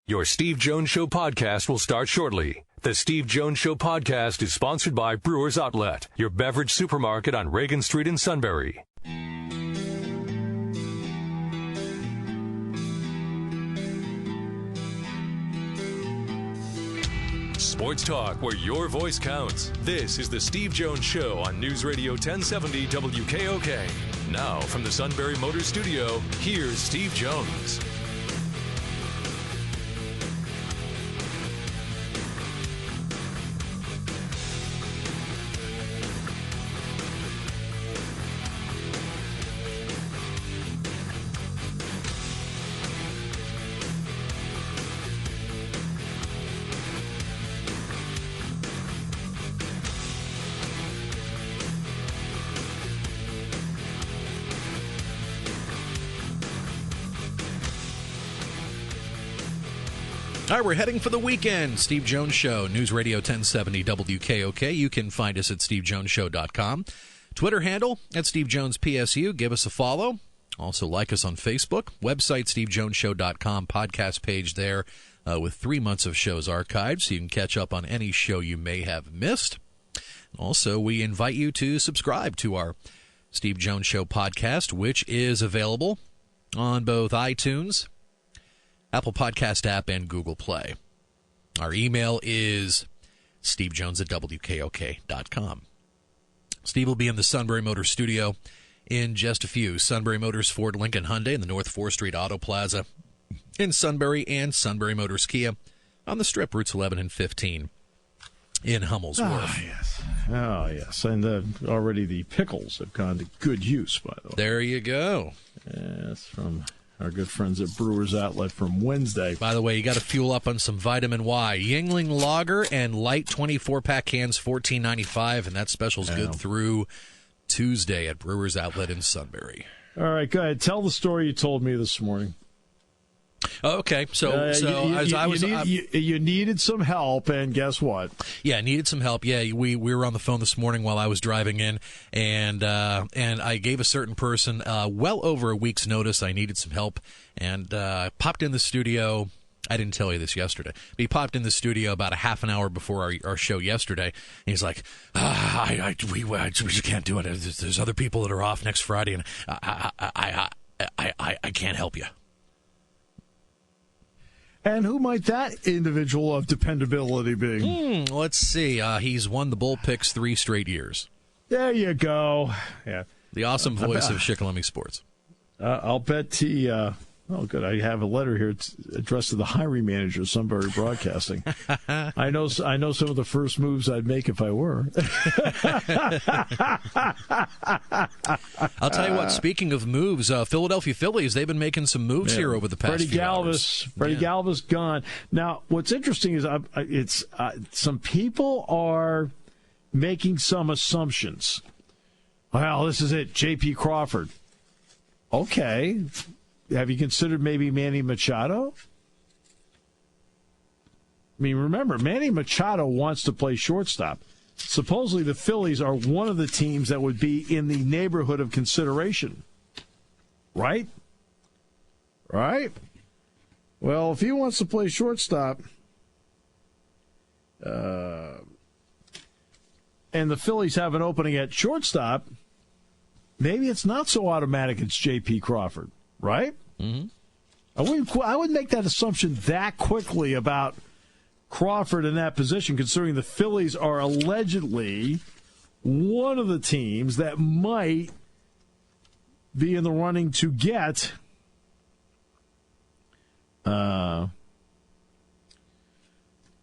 Your Steve Jones Show podcast will start shortly. The Steve Jones Show podcast is sponsored by Brewers Outlet, your beverage supermarket on Reagan Street in Sunbury. Sports talk where your voice counts. This is the Steve Jones Show on News Radio 1070 WKOK. Now, from the Sunbury Motors Studio, here's Steve Jones. All right, we're heading for the weekend. Steve Jones Show, News Radio 1070 WKOK. You can find us at stevejonesshow.com. Twitter handle at SteveJonesPSU. Give us a follow. Also like us on Facebook. Website, stevejonesshow.com. Podcast page there with 3 months of shows archived, so you can catch up on any show you may have missed. Also, we invite you to subscribe to our Steve Jones Show podcast, which is available on both iTunes, Apple Podcast app, and Google Play. Our email is stevejones@wkok.com. Steve will be in the Sunbury Motors studio in just a few. Sunbury Motors, Ford, Lincoln, Hyundai in the North 4th Street Auto Plaza in Sunbury, and Sunbury Motors Kia on the Strip, routes 11 and 15 in Hummel's Wharf. Yes. Oh, yes. And already the pickles have gone to good use, by the way. There you go. Yes, from our good friends at Brewers Outlet from Wednesday. By the way, you got to fuel up on some vitamin Y. Yingling Lager and light 24-pack cans, $14.95, and that special's good through Tuesday at Brewers Outlet in Sunbury. All right, go ahead. Tell the story you told me this morning. Okay, you needed some help, and guess what? Yeah, I needed some help. Yeah, we were on the phone this morning while I was driving in, and I gave a certain person well over a week's notice. I needed some help, and popped in the studio. I didn't tell you this yesterday, but he popped in the studio about a half an hour before our show yesterday, and he's like, we just can't do it. There's other people that are off next Friday, and I can't help you. And who might that individual of dependability be? Let's see. He's won the Bull Picks 3 straight years. There you go. Yeah, the awesome voice of Shikellamy Sports. I'll bet he. Oh, good. I have a letter here. It's addressed to the hiring manager of Sunbury Broadcasting. I know some of the first moves I'd make if I were. I'll tell you what, speaking of moves, Philadelphia Phillies, they've been making some moves here over the past few hours. Freddie Galvis gone. Now, what's interesting is some people are making some assumptions. Well, this is it, J.P. Crawford. Okay. Have you considered maybe Manny Machado? I mean, remember, Manny Machado wants to play shortstop. Supposedly the Phillies are one of the teams that would be in the neighborhood of consideration. Right? Right? Well, if he wants to play shortstop, and the Phillies have an opening at shortstop, maybe it's not so automatic it's J.P. Crawford. Right? Mm-hmm. I wouldn't make that assumption that quickly about Crawford in that position, considering the Phillies are allegedly one of the teams that might be in the running to get Manny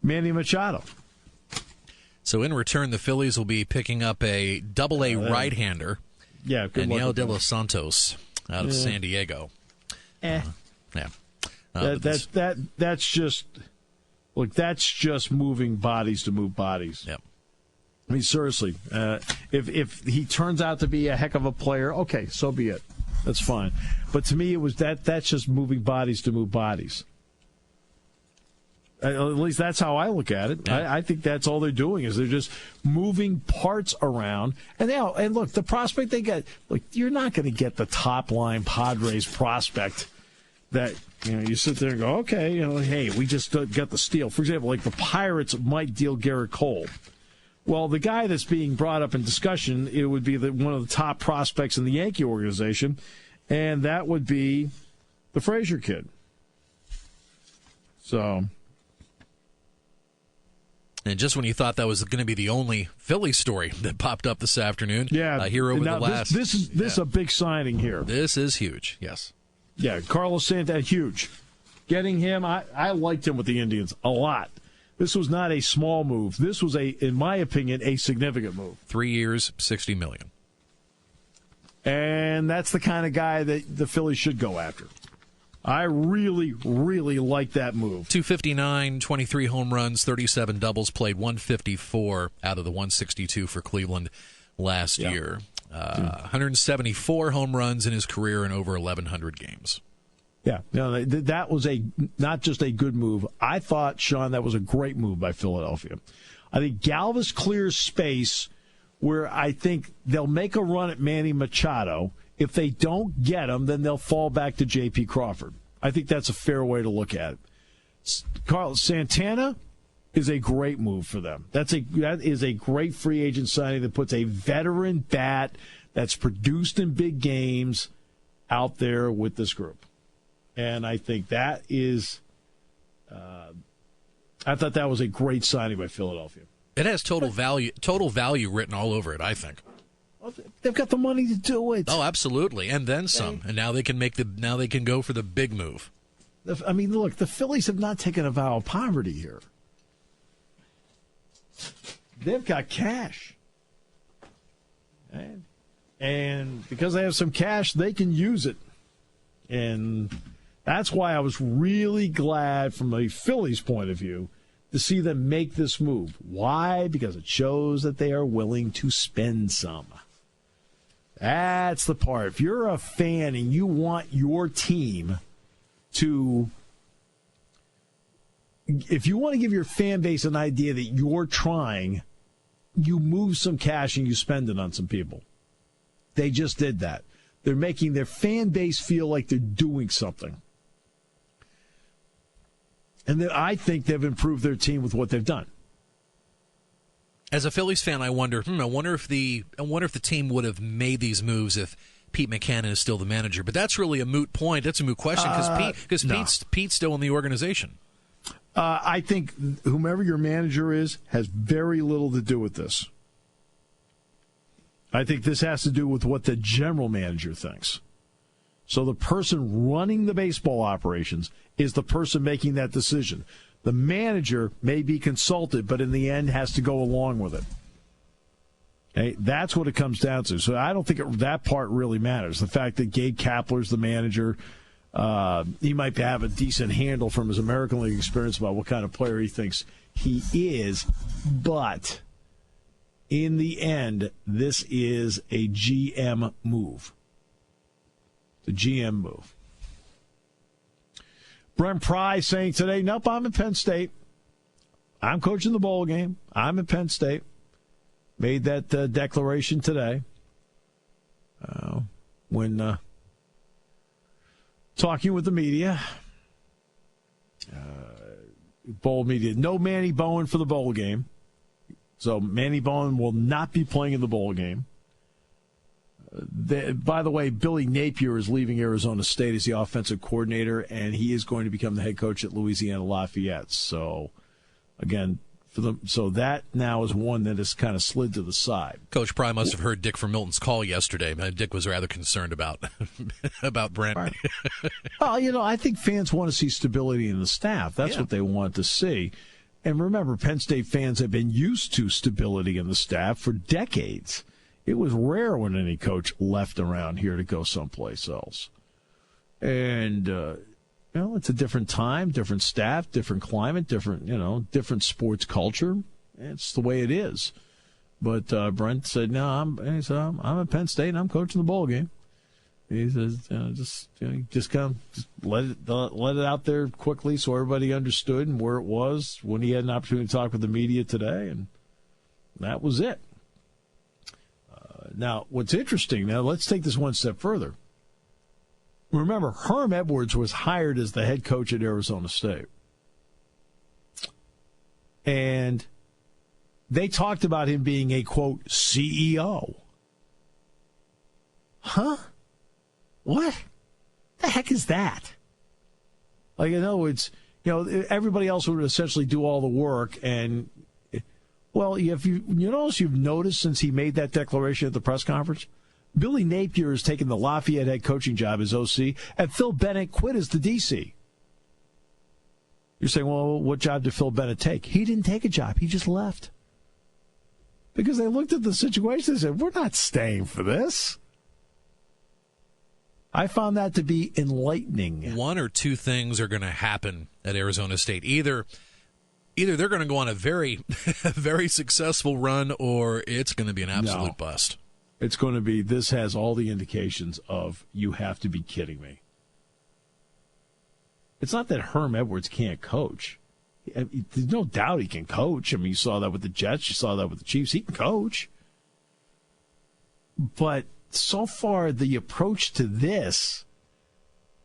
Machado. So in return, the Phillies will be picking up a Double-A right-hander, Daniel De Los Santos, out of San Diego. That's just moving bodies to move bodies. Yep. I mean, seriously, if he turns out to be a heck of a player, okay, so be it. That's fine. But to me, it was that's just moving bodies to move bodies. At least that's how I look at it. Yeah. I think that's all they're doing is they're just moving parts around. And look, the prospect they get, look, you're not going to get the top line Padres prospect that, you sit there and go, okay, hey, we just got the steal. For example, like the Pirates might deal Garrett Cole. Well, the guy that's being brought up in discussion, it would be one of the top prospects in the Yankee organization, and that would be the Frazier kid. So, and just when you thought that was going to be the only Philly story that popped up this afternoon, here over the last. This is a big signing here. This is huge. Yes. Yeah, Carlos Santana, huge. Getting him, I liked him with the Indians a lot. This was not a small move. This was in my opinion, a significant move. 3 years, $60 million. And that's the kind of guy that the Phillies should go after. I really, really like that move. 259, 23 home runs, 37 doubles, played 154 out of the 162 for Cleveland last year. 174 home runs in his career in over 1,100 games. Yeah, that was not just a good move. I thought, Sean, that was a great move by Philadelphia. I think Galvis clears space where I think they'll make a run at Manny Machado. If they don't get him, then they'll fall back to J.P. Crawford. I think that's a fair way to look at it. Carlos Santana is a great move for them. That is a great free agent signing that puts a veteran bat that's produced in big games out there with this group. And I think that is I thought that was a great signing by Philadelphia. It has total value written all over it, I think. Well, they've got the money to do it. Oh, absolutely, and then some. And now they can go for the big move. I mean, look, the Phillies have not taken a vow of poverty here. They've got cash. And because they have some cash, they can use it. And that's why I was really glad from a Phillies point of view to see them make this move. Why? Because it shows that they are willing to spend some. That's the part. If you're a fan and you want your team to, if you want to give your fan base an idea that you're trying, you move some cash and you spend it on some people. They just did that. They're making their fan base feel like they're doing something. And then I think they've improved their team with what they've done. As a Phillies fan, I wonder if the team would have made these moves if Pete Mackanin is still the manager. But that's really a moot point. That's a moot question because Pete's still in the organization. I think whomever your manager is has very little to do with this. I think this has to do with what the general manager thinks. So the person running the baseball operations is the person making that decision. The manager may be consulted, but in the end has to go along with it. Okay? That's what it comes down to. So I don't think that part really matters. The fact that Gabe Kapler's the manager, he might have a decent handle from his American League experience about what kind of player he thinks he is, but in the end, this is a GM move. The GM move. Brent Pry saying today, nope, I'm in Penn State. I'm coaching the bowl game. I'm in Penn State. Made that declaration today when talking with the media. Bowl media. No Manny Bowen for the bowl game. So Manny Bowen will not be playing in the bowl game. By the way, Billy Napier is leaving Arizona State as the offensive coordinator, and he is going to become the head coach at Louisiana Lafayette. So, again, so that now is one that has kind of slid to the side. Coach Pry must have heard Dick from Milton's call yesterday. Dick was rather concerned about Brent. Right. Well, I think fans want to see stability in the staff. That's what they want to see. And remember, Penn State fans have been used to stability in the staff for decades. It was rare when any coach left around here to go someplace else. And, it's a different time, different staff, different climate, different sports culture. It's the way it is. But Brent said, no, I'm at Penn State and I'm coaching the bowl game. He says, just let it out there quickly so everybody understood and where it was when he had an opportunity to talk with the media today, and that was it. Now, what's interesting, let's take this one step further. Remember, Herm Edwards was hired as the head coach at Arizona State. And they talked about him being a, quote, CEO. Huh? What? The heck is that? Like, in other words, everybody else would essentially do all the work. And, well, if you notice, you've noticed since he made that declaration at the press conference, Billy Napier has taken the Lafayette head coaching job as OC, and Phil Bennett quit as the DC. You're saying, well, what job did Phil Bennett take? He didn't take a job. He just left. Because they looked at the situation and said, we're not staying for this. I found that to be enlightening. One or two things are going to happen at Arizona State. Either they're going to go on a very, very successful run, or it's going to be an absolute bust. It's going to be, this has all the indications of, you have to be kidding me. It's not that Herm Edwards can't coach. There's no doubt he can coach. I mean, you saw that with the Jets. You saw that with the Chiefs. He can coach. But so far, the approach to this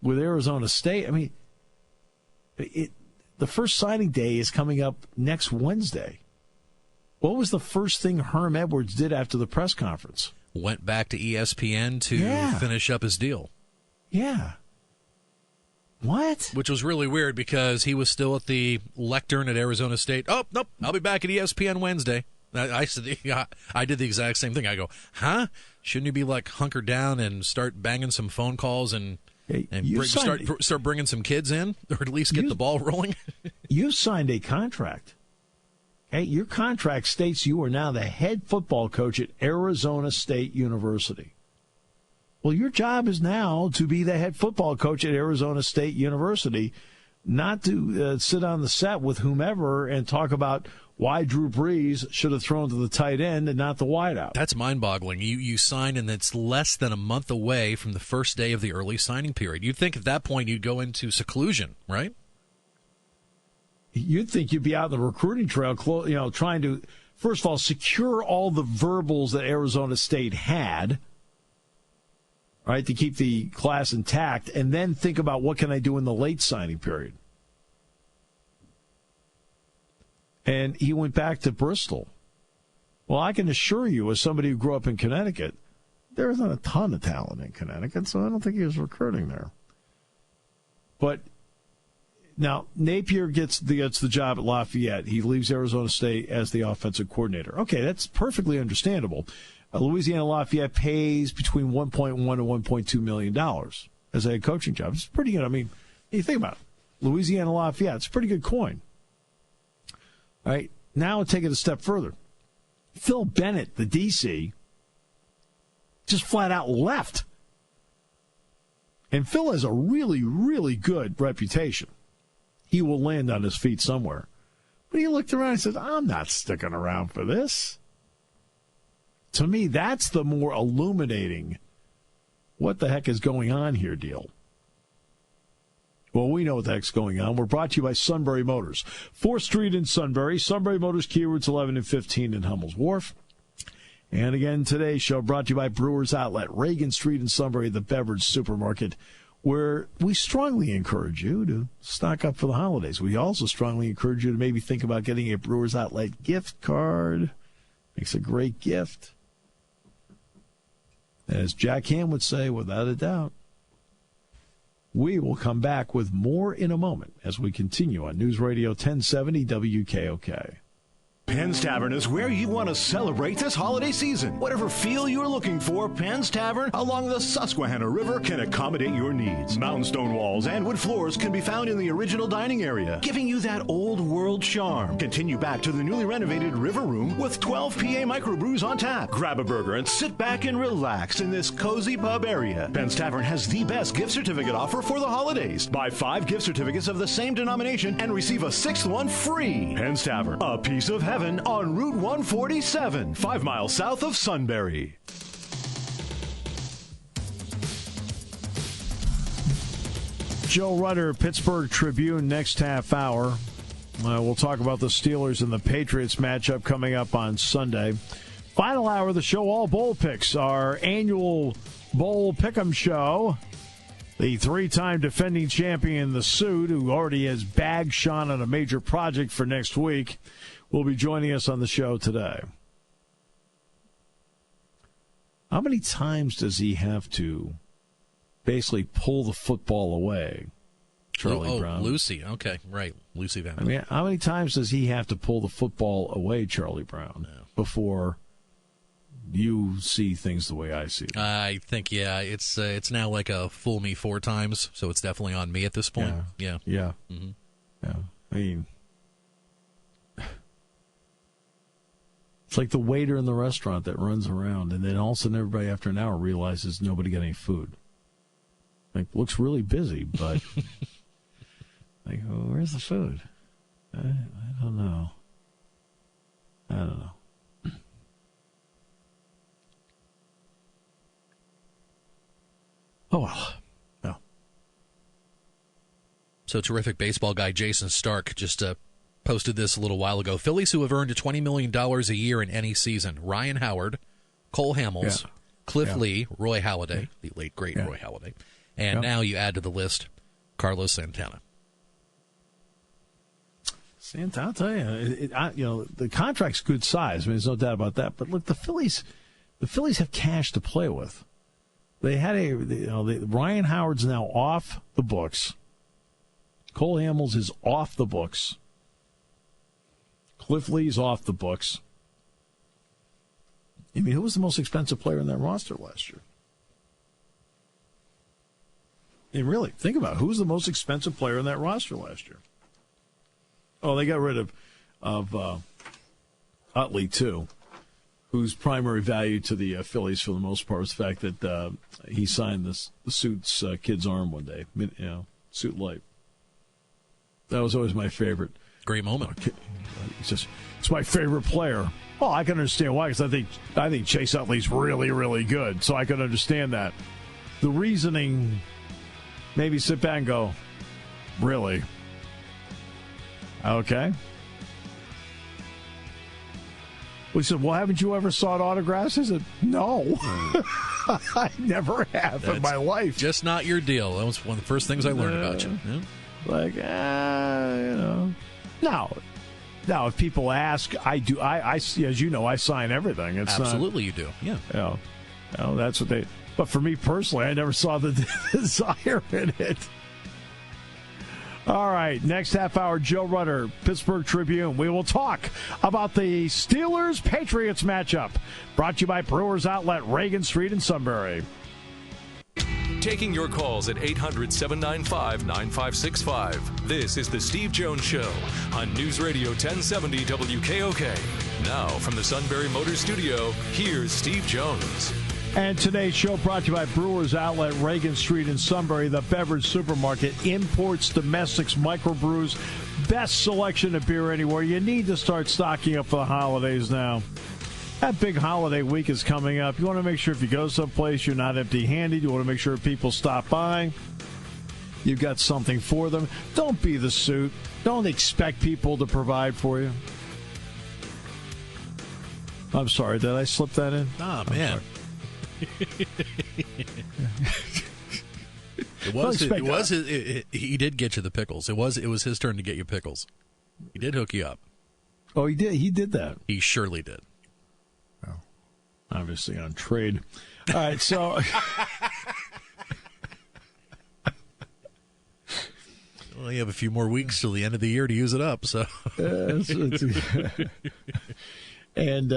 with Arizona State, I mean, the first signing day is coming up next Wednesday. What was the first thing Herm Edwards did after the press conference? Went back to ESPN to finish up his deal. Yeah. What? Which was really weird because he was still at the lectern at Arizona State. Oh, nope, I'll be back at ESPN Wednesday. I did the exact same thing. I go, huh? Shouldn't you be like hunkered down and start banging some phone calls and start bringing some kids in, or at least get the ball rolling? You signed a contract. Hey, your contract states you are now the head football coach at Arizona State University. Well, your job is now to be the head football coach at Arizona State University, not to sit on the set with whomever and talk about why Drew Brees should have thrown to the tight end and not the wideout. That's mind-boggling. You sign, and it's less than a month away from the first day of the early signing period. You'd think at that point you'd go into seclusion, right? You'd think you'd be out in the recruiting trail, trying to, first of all, secure all the verbals that Arizona State had, right, to keep the class intact, and then think about what can I do in the late signing period. And he went back to Bristol. Well, I can assure you, as somebody who grew up in Connecticut, there isn't a ton of talent in Connecticut, so I don't think he was recruiting there. But now Napier gets the job at Lafayette. He leaves Arizona State as the offensive coordinator. Okay, that's perfectly understandable. Louisiana Lafayette pays between $1.1 and $1.2 million as a coaching job. It's pretty good. I mean, you think about it. Louisiana Lafayette, it's a pretty good coin. All right, now take it a step further. Phil Bennett, the DC, just flat out left. And Phil has a really, really good reputation. He will land on his feet somewhere. But he looked around and said, I'm not sticking around for this. To me, that's the more illuminating what the heck is going on here deal. Well, we know what the heck's going on. We're brought to you by Sunbury Motors. 4th Street in Sunbury. Sunbury Motors, key routes 11 and 15 in Hummel's Wharf. And again, today's show brought to you by Brewers Outlet, Reagan Street in Sunbury, the beverage supermarket, where we strongly encourage you to stock up for the holidays. We also strongly encourage you to maybe think about getting a Brewers Outlet gift card. Makes a great gift. As Jack Ham would say, without a doubt. We will come back with more in a moment as we continue on News Radio 1070 WKOK. Penn's Tavern is where you want to celebrate this holiday season. Whatever feel you're looking for, Penn's Tavern along the Susquehanna River can accommodate your needs. Mountain stone walls and wood floors can be found in the original dining area, giving you that old world charm. Continue back to the newly renovated River Room with 12 PA microbrews on tap. Grab a burger and sit back and relax in this cozy pub area. Penn's Tavern has the best gift certificate offer for the holidays. Buy 5 gift certificates of the same denomination and receive a 6th one free. Penn's Tavern, a piece of heaven on Route 147, 5 miles south of Sunbury. Joe Rutter, Pittsburgh Tribune, next half hour. We'll talk about the Steelers and the Patriots matchup coming up on Sunday. Final hour of the show, all bowl picks. Our annual bowl pick'em show The three-time defending champion, the Suit, who already has bagged Sean on a major project for next week, will be joining us on the show today. How many times does he have to basically pull the football away, Charlie Brown? Lucy. Okay, right. Lucy Van. I mean, how many times does he have to pull the football away, Charlie Brown, before you see things the way I see them? I think, it's now like a fool me 4 times, so it's definitely on me at this point. Yeah. Mm-hmm. Yeah. I mean, it's like the waiter in the restaurant that runs around, and then all of a sudden everybody after an hour realizes nobody got any food. Like, looks really busy, but like, well, where's the food? I don't know. Oh, well. No. So terrific baseball guy Jason Stark just posted this a little while ago. Phillies who have earned $20 million a year in any season: Ryan Howard, Cole Hamels, Cliff Lee, Roy Halladay, the late, great Roy Halladay. And now you add to the list Carlos Santana. Santana, I'll tell you, the contract's good size. I mean, there's no doubt about that. But look, the Phillies have cash to play with. They had Ryan Howard's now off the books. Cole Hamels is off the books. Cliff Lee's off the books. I mean, who was the most expensive player in that roster last year? And really, think about it. Who was the most expensive player in that roster last year? Oh, they got rid of Utley, too, whose primary value to the Phillies, for the most part, was the fact that he signed the Suit's kid's arm one day, Suit Light. That was always my favorite. Great moment. It's my favorite player. Oh, I can understand why, because I think Chase Utley's really, really good, so I can understand that. The reasoning, maybe sit back and go, really? Okay. We said, well, haven't you ever sought autographs? I said, no. I never have in my life. Just not your deal. That was one of the first things I learned about you. Yeah. Like, Now, if people ask, I do. I as you know, I sign everything. It's absolutely, you do. Yeah. That's what they. But for me personally, I never saw the desire in it. All right, next half hour, Joe Rutter, Pittsburgh Tribune. We will talk about the Steelers-Patriots matchup. Brought to you by Brewers Outlet, Reagan Street in Sunbury. Taking your calls at 800-795-9565. This is the Steve Jones Show on News Radio 1070 WKOK. Now, from the Sunbury Motors Studio, here's Steve Jones. And today's show brought to you by Brewers Outlet, Reagan Street in Sunbury, the beverage supermarket, imports, domestics, microbrews, best selection of beer anywhere. You need to start stocking up for the holidays now. That big holiday week is coming up. You want to make sure if you go someplace, you're not empty-handed. You want to make sure people stop by. You've got something for them. Don't be the Suit. Don't expect people to provide for you. I'm sorry. Did I slip that in? Oh, man. He did get you the pickles. It was his turn to get you pickles. He did hook you up. Oh, he did. He did that. He surely did. Oh, obviously on trade. All right, so well, you have a few more weeks till the end of the year to use it up. So, and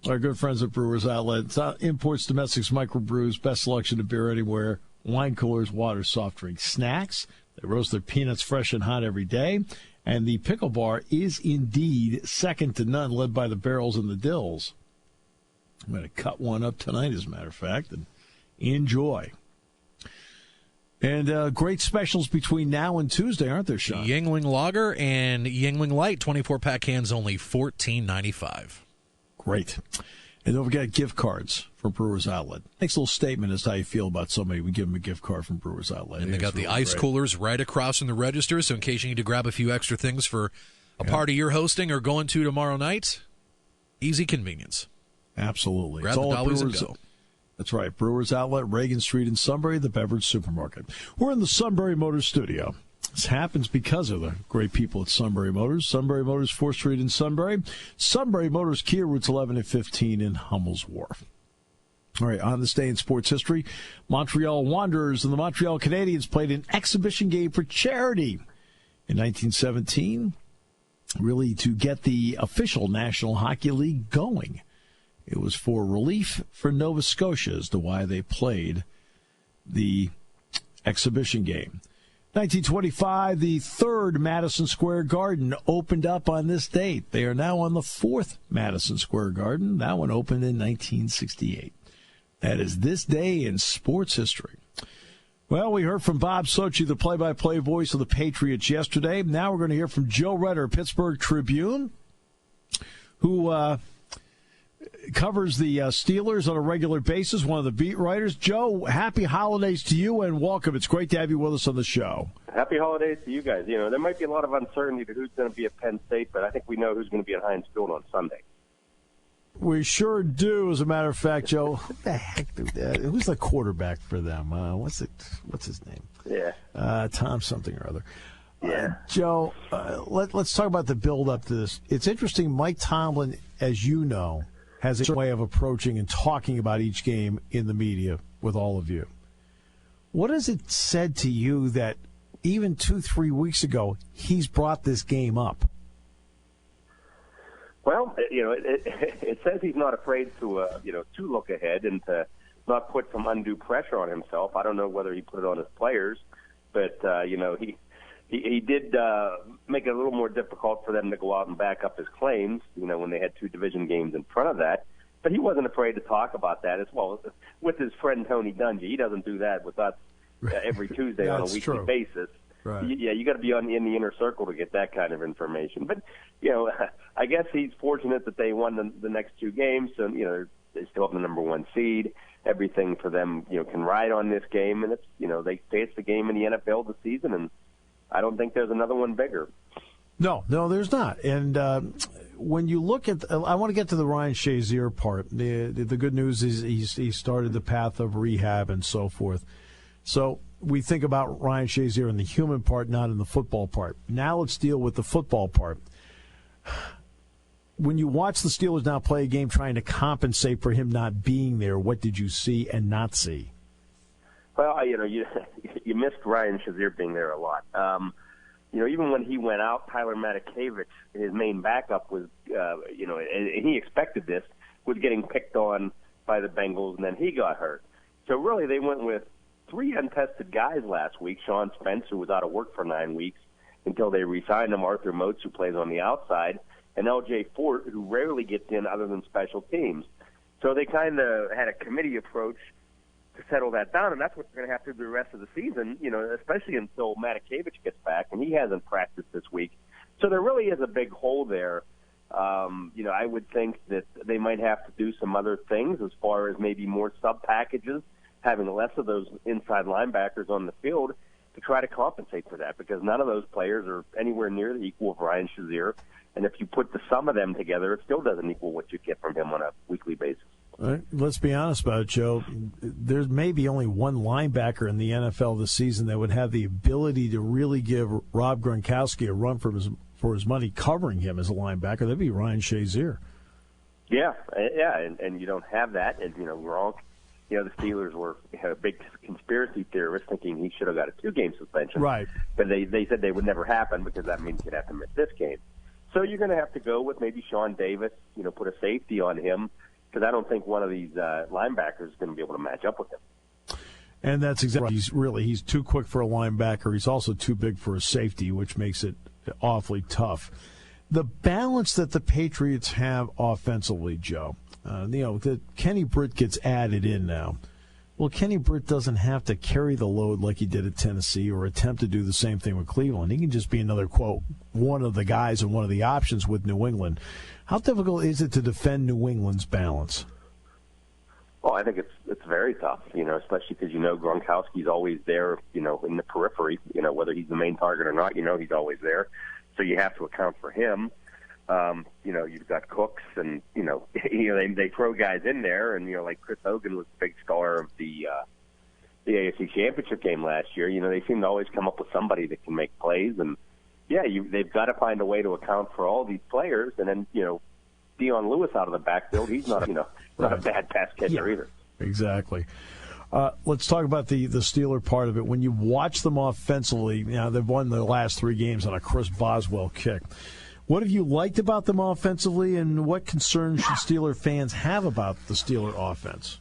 our good friends at Brewers Outlet, imports, domestics, microbrews, best selection of beer anywhere, wine coolers, water, soft drinks, snacks. They roast their peanuts fresh and hot every day. And the pickle bar is indeed second to none, led by the barrels and the dills. I'm going to cut one up tonight, as a matter of fact, and enjoy. And great specials between now and Tuesday, aren't there, Sean? Yuengling Lager and Yuengling Light, 24-pack cans, only $14.95. Great. And don't forget gift cards from Brewers Outlet. Makes a little statement as to how you feel about somebody. We give them a gift card from Brewers Outlet. And they got the ice coolers right across from the register, so in case you need to grab a few extra things for a party you're hosting or going to tomorrow night, easy convenience. Absolutely. Grab the dollies and go. That's right. Brewers Outlet, Reagan Street in Sunbury, the beverage supermarket. We're in the Sunbury Motors studio. This happens because of the great people at Sunbury Motors. Sunbury Motors, 4th Street in Sunbury. Sunbury Motors, Kia, routes 11 and 15 in Hummel's Wharf. All right, on this day in sports history, Montreal Wanderers and the Montreal Canadiens played an exhibition game for charity in 1917, really to get the official National Hockey League going. It was for relief for Nova Scotia as to why they played the exhibition game. 1925, the third Madison Square Garden opened up on this date. They are now on the fourth Madison Square Garden. That one opened in 1968. That is this day in sports history. Well, we heard from Bob Sochi, the play-by-play voice of the Patriots yesterday. Now we're going to hear from Joe Rutter, Pittsburgh Tribune, who covers the Steelers on a regular basis, one of the beat writers. Joe, happy holidays to you and welcome. It's great to have you with us on the show. Happy holidays to you guys. You know, there might be a lot of uncertainty to who's going to be at Penn State, but I think we know who's going to be at Heinz Field on Sunday. We sure do, as a matter of fact, Joe. What the heck? Who's the quarterback for them? What's his name? Yeah. Tom something or other. Yeah. Joe, let's talk about the build-up to this. It's interesting. Mike Tomlin, as you know, has a way of approaching and talking about each game in the media with all of you. What has it said to you that even 2-3 weeks ago he's brought this game up? Well, you know, it says he's not afraid to, to look ahead and to not put some undue pressure on himself. I don't know whether he put it on his players, but, he did make it a little more difficult for them to go out and back up his claims, when they had two division games in front of that. But he wasn't afraid to talk about that as well with his friend Tony Dungy. He doesn't do that with us every Tuesday on a weekly basis. Right. You got to be in the inner circle to get that kind of information. But, I guess he's fortunate that they won the next two games. So, they still have the number one seed. Everything for them, can ride on this game. And it's, they say it's the game in the NFL this season. And I don't think there's another one bigger. No, there's not. And when you look at, I want to get to the Ryan Shazier part. The good news is he started the path of rehab and so forth. So we think about Ryan Shazier in the human part, not in the football part. Now let's deal with the football part. When you watch the Steelers now play a game trying to compensate for him not being there, what did you see and not see? Well, you missed Ryan Shazier being there a lot. Even when he went out, Tyler Matakevich, his main backup, was, and he expected this, was getting picked on by the Bengals, and then he got hurt. So really they went with three untested guys last week. Sean Spence, who was out of work for 9 weeks until they re-signed him, Arthur Moats, who plays on the outside, and L.J. Fort, who rarely gets in other than special teams. So they kind of had a committee approach to settle that down, and that's what they're going to have to do the rest of the season, especially until Matakevich gets back, and he hasn't practiced this week. So there really is a big hole there. I would think that they might have to do some other things as far as maybe more sub-packages, having less of those inside linebackers on the field to try to compensate for that, because none of those players are anywhere near the equal of Ryan Shazier, and if you put the sum of them together, it still doesn't equal what you get from him on a weekly basis. All right, let's be honest about it, Joe. There's maybe only one linebacker in the NFL this season that would have the ability to really give Rob Gronkowski a run for his money covering him as a linebacker. That'd be Ryan Shazier. Yeah, and you don't have that. And, Gronk, the Steelers had a big conspiracy theorist thinking he should have got a 2-game suspension. Right. But they said they would never happen because that means he'd have to miss this game. So you're going to have to go with maybe Sean Davis, put a safety on him, because I don't think one of these linebackers is going to be able to match up with him. And that's exactly he's too quick for a linebacker. He's also too big for a safety, which makes it awfully tough. The balance that the Patriots have offensively, Joe, that Kenny Britt gets added in now. Well, Kenny Britt doesn't have to carry the load like he did at Tennessee or attempt to do the same thing with Cleveland. He can just be another, quote, one of the guys and one of the options with New England. How difficult is it to defend New England's balance? Well, I think it's very tough, especially because, Gronkowski's always there, in the periphery, whether he's the main target or not, he's always there. So you have to account for him. You've got Cooks, and they throw guys in there, and like Chris Hogan was the big star of the AFC Championship game last year. They seem to always come up with somebody that can make plays, and they've got to find a way to account for all these players. And then Dion Lewis out of the backfield, he's not not a bad pass catcher either. Exactly. Let's talk about the Steeler part of it. When you watch them offensively, they've won the last 3 games on a Chris Boswell kick. What have you liked about them offensively, and what concerns should Steeler fans have about the Steeler offense?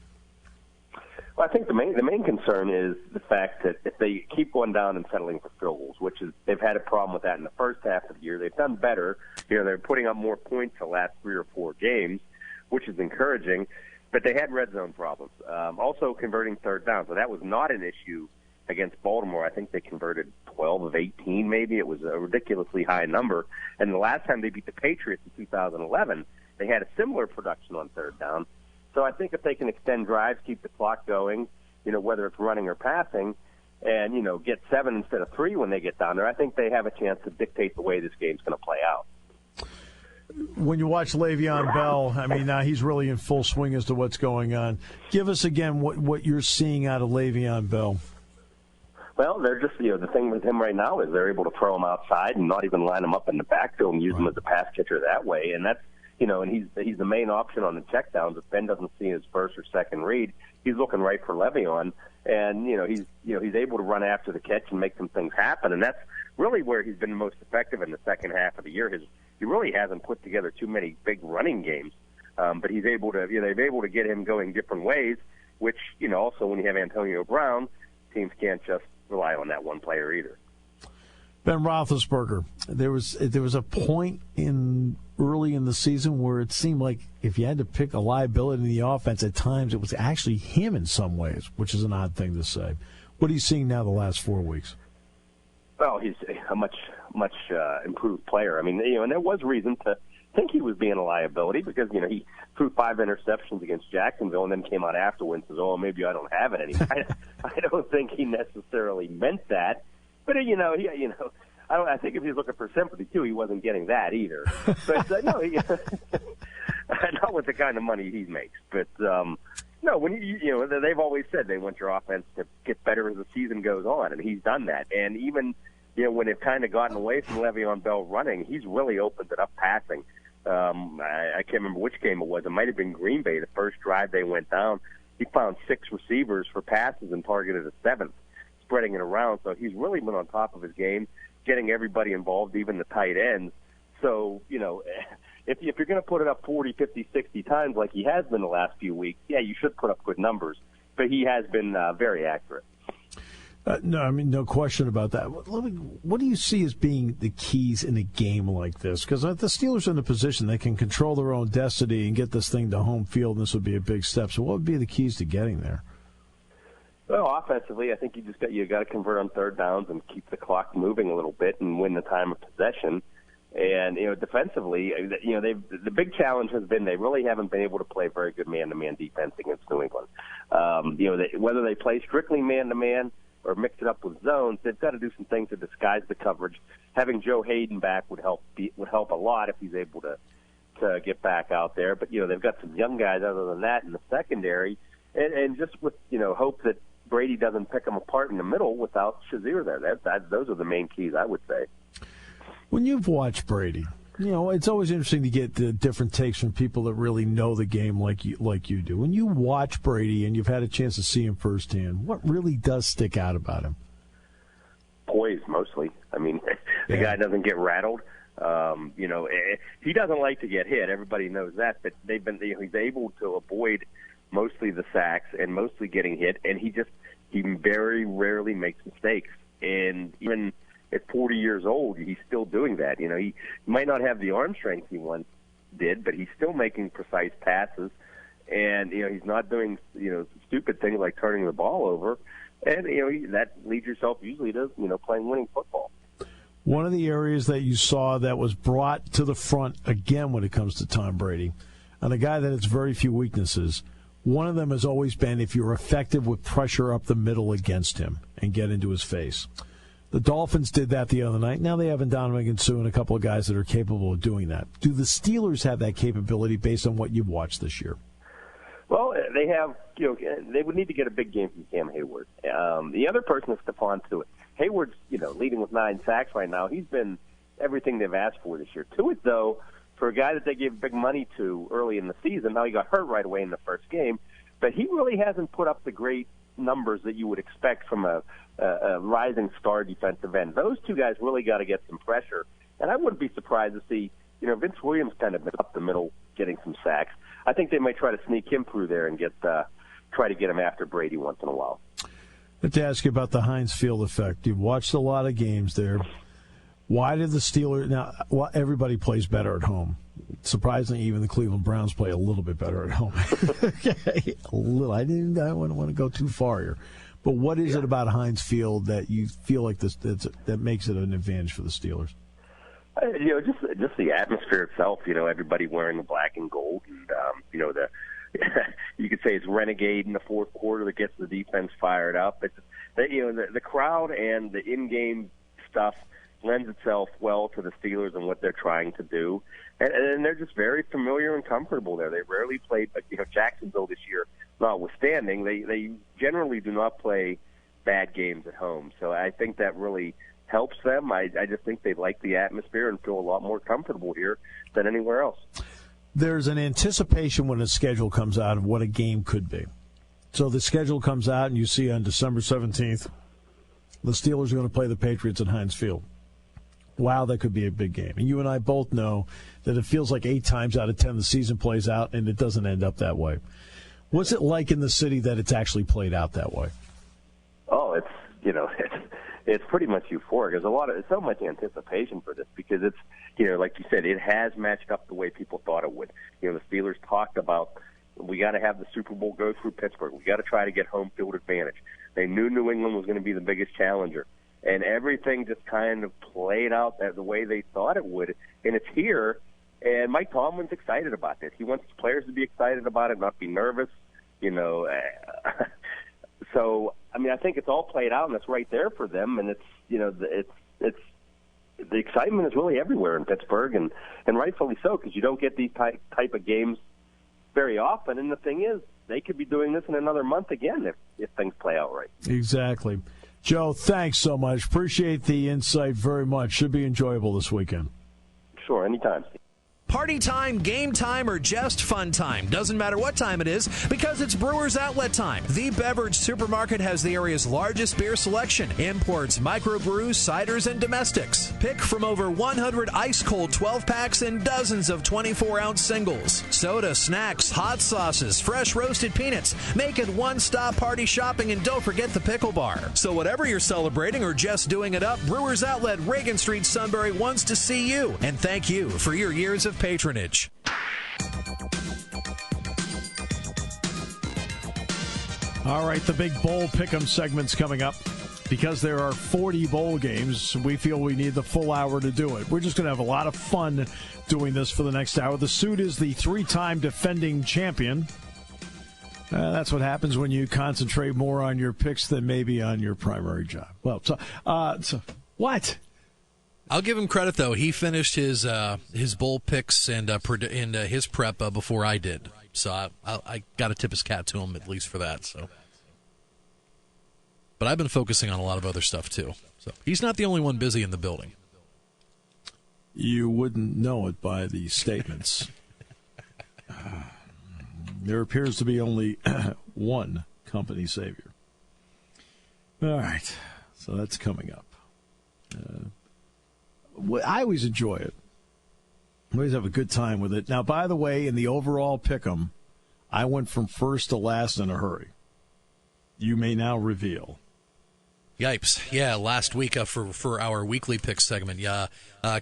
Well, I think the main concern is the fact that if they keep going down and settling for field goals, which is they've had a problem with that in the first half of the year. They've done better. They're putting up more points the last 3 or 4 games, which is encouraging. But they had red zone problems. Also converting third down. So that was not an issue against Baltimore. I think they converted 12 of 18 maybe. It was a ridiculously high number. And the last time they beat the Patriots in 2011, they had a similar production on third down. So I think if they can extend drives, keep the clock going, whether it's running or passing, and, get 7 instead of 3 when they get down there, I think they have a chance to dictate the way this game's going to play out. When you watch Le'Veon Bell, he's really in full swing as to what's going on. Give us again what you're seeing out of Le'Veon Bell. Well, they're just, the thing with him right now is they're able to throw him outside and not even line him up in the backfield and use him as a pass catcher that way. And that's, and he's the main option on the checkdowns. If Ben doesn't see his first or second read, he's looking right for Le'Veon. And, he's able to run after the catch and make some things happen. And that's really where he's been most effective in the second half of the year. He really hasn't put together too many big running games. But he's able to, they've able to get him going different ways, which, also when you have Antonio Brown, teams can't just rely on that one player either. Ben Roethlisberger, there was a point early in the season where it seemed like if you had to pick a liability in the offense, at times it was actually him in some ways, which is an odd thing to say. What are you seeing now the last 4 weeks? Well, he's a much improved player. And there was reason to think he was being a liability because, he threw 5 interceptions against Jacksonville and then came out afterwards and says, maybe I don't have it anymore. I don't think he necessarily meant that. But, I think if he's looking for sympathy, too, he wasn't getting that either. But, not with the kind of money he makes. But, when they've always said they want your offense to get better as the season goes on, and he's done that. And even, when they've kind of gotten away from Le'Veon Bell running, he's really opened it up passing. I can't remember which game it was. It might have been Green Bay. The first drive they went down, he found 6 receivers for passes and targeted a 7th, spreading it around. So he's really been on top of his game, getting everybody involved, even the tight ends. So, if you're going to put it up 40, 50, 60 times like he has been the last few weeks, you should put up good numbers. But he has been very accurate. No question about that. What do you see as being the keys in a game like this? Because the Steelers are in a position they can control their own destiny and get this thing to home field, and this would be a big step. So what would be the keys to getting there? Well, offensively, I think you got to convert on third downs and keep the clock moving a little bit and win the time of possession. And defensively, the big challenge has been they really haven't been able to play very good man-to-man defense against New England. Whether they play strictly man-to-man or mix it up with zones, they've got to do some things to disguise the coverage. Having Joe Hayden back would help a lot if he's able to get back out there. But they've got some young guys other than that in the secondary, and just with hope that Brady doesn't pick them apart in the middle without Shazier there. Those are the main keys, I would say. When you've watched Brady, it's always interesting to get the different takes from people that really know the game like you do. When you watch Brady and you've had a chance to see him firsthand, what really does stick out about him? Poise, mostly. The guy doesn't get rattled. He doesn't like to get hit. Everybody knows that. But he's able to avoid mostly the sacks and mostly getting hit, and he very rarely makes mistakes. And even at 40 years old, he's still doing that. He might not have the arm strength he once did, but he's still making precise passes, and he's not doing stupid things like turning the ball over, and that leads yourself usually to playing winning football. One of the areas that you saw that was brought to the front again when it comes to Tom Brady, and a guy that has very few weaknesses. One of them has always been if you're effective with pressure up the middle against him and get into his face. The Dolphins did that the other night. Now they have Ndamukong Suh and a couple of guys that are capable of doing that. Do the Steelers have that capability based on what you've watched this year? Well, they have, they would need to get a big game from Cam Hayward. The other person is Stephon Tuitt. Hayward's, leading with 9 sacks right now. He's been everything they've asked for this year. Tuitt, though, for a guy that they gave big money to early in the season, now he got hurt right away in the first game, but he really hasn't put up the great numbers that you would expect from a rising star defensive end. Those two guys really got to get some pressure, and I wouldn't be surprised to see, Vince Williams kind of been up the middle getting some sacks. I think they might try to sneak him through there and try to get him after Brady once in a while. I have to ask you about the Heinz Field effect. You've watched a lot of games there. Why did the Steelers – now, everybody plays better at home. Surprisingly, even the Cleveland Browns play a little bit better at home. Okay, a little. I don't want to go too far here. But what is it about Heinz Field that you feel like that makes it an advantage for the Steelers? Just the atmosphere itself. Everybody wearing the black and gold, and you could say it's renegade in the fourth quarter that gets the defense fired up. It's the crowd and the in-game stuff lends itself well to the Steelers and what they're trying to do, and they're just very familiar and comfortable there. They rarely play, Jacksonville this year notwithstanding, they generally do not play bad games at home. So I think that really helps them. I just think they like the atmosphere and feel a lot more comfortable here than anywhere else. There's an anticipation when a schedule comes out of what a game could be. So the schedule comes out, and you see on December 17th, the Steelers are going to play the Patriots at Heinz Field. Wow, that could be a big game. And you and I both know that it feels like 8 times out of 10 the season plays out, and it doesn't end up that way. What's it like in the city that it's actually played out that way? Oh, it's pretty much euphoric. There's so much anticipation for this because it's, like you said, it has matched up the way people thought it would. The Steelers talked about, we got to have the Super Bowl go through Pittsburgh. We got to try to get home field advantage. They knew New England was going to be the biggest challenger. And everything just kind of played out the way they thought it would. And it's here, and Mike Tomlin's excited about this. He wants his players to be excited about it, not be nervous, So, I think it's all played out, and it's right there for them. And it's the excitement is really everywhere in Pittsburgh, and rightfully so, because you don't get these type of games very often. And the thing is, they could be doing this in another month again if things play out right. Exactly. Joe, thanks so much. Appreciate the insight very much. Should be enjoyable this weekend. Sure, anytime. Party time, game time, or just fun time. Doesn't matter what time it is because it's Brewers Outlet time. The beverage supermarket has the area's largest beer selection. Imports, microbrews, ciders, and domestics. Pick from over 100 ice-cold 12-packs and dozens of 24-ounce singles. Soda, snacks, hot sauces, fresh roasted peanuts. Make it one-stop party shopping, and don't forget the pickle bar. So whatever you're celebrating or just doing it up, Brewers Outlet, Reagan Street, Sunbury wants to see you. And thank you for your years of patronage. All right, the big bowl pick'em segment's coming up. Because there are 40 bowl games, we feel we need the full hour to do it. We're just going to have a lot of fun doing this for the next hour. The suit is the 3-time defending champion. That's what happens when you concentrate more on your picks than maybe on your primary job. Well, so what? I'll give him credit, though. He finished his bowl picks and his prep before I did. So I got to tip his cap to him, at least for that. So, but I've been focusing on a lot of other stuff, too. So he's not the only one busy in the building. You wouldn't know it by the statements. There appears to be only one company savior. All right. So that's coming up. I always enjoy it. I always have a good time with it. Now, by the way, in the overall pick'em, I went from first to last in a hurry. You may now reveal. Yipes. Yeah, last week for our weekly pick segment. Yeah,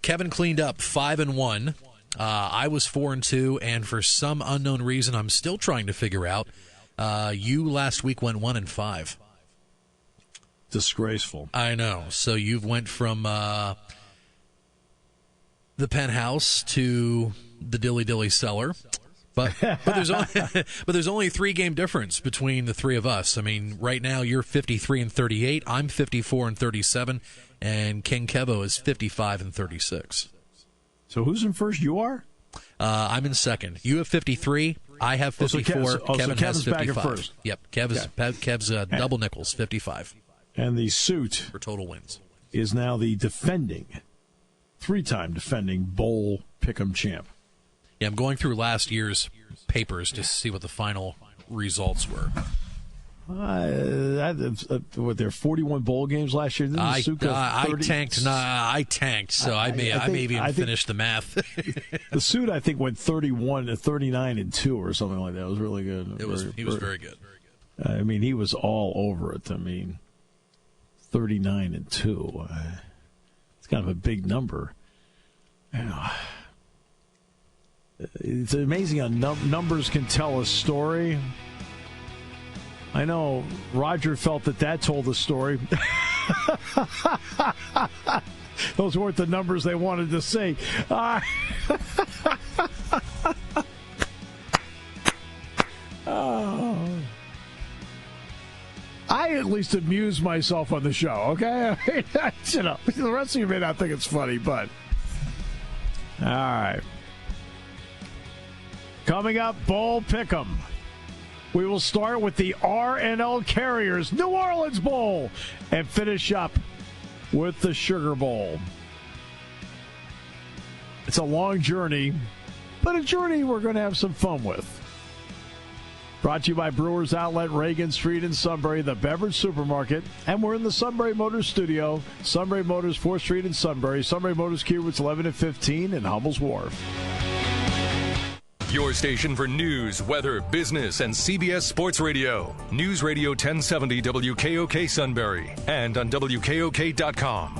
Kevin cleaned up 5-1. I was 4-2, and for some unknown reason I'm still trying to figure out, you last week went 1-5. Disgraceful. I know. So you've went from the penthouse to the dilly dilly cellar, but there's only a 3-game difference between the three of us. I mean, right now you're 53-38, I'm 54-37, and King Kevo is 55-36. So who's in first? You are? I'm in second. You have 53. I have 54. Kevin has 55. Back in first. Yep. Kev's double nickels, 55. And the suit for total wins is now the three-time defending bowl pick'em champ. Yeah, I'm going through last year's papers to see what the final results were. What, there 41 bowl games last year? I tanked. I tanked. So I may even finish the math. The suit, I think, went 39-2 or something like that. It was really good. He was very good. I mean, he was all over it. I mean, 39-2. It's kind of a big number. It's amazing how numbers can tell a story. I know Roger felt that told the story. Those weren't the numbers they wanted to say. I at least amuse myself on the show, okay? The rest of you may not think it's funny, but... All right. Coming up, Bowl Pick'em. We will start with the R&L Carriers New Orleans Bowl and finish up with the Sugar Bowl. It's a long journey, but a journey we're going to have some fun with. Brought to you by Brewers Outlet, Reagan Street in Sunbury, the beverage supermarket. And we're in the Sunbury Motors studio. Sunbury Motors, 4th Street in Sunbury. Sunbury Motors, Keywords 11 and 15 in Hummel's Wharf. Your station for news, weather, business, and CBS Sports Radio. News Radio 1070 WKOK Sunbury and on WKOK.com.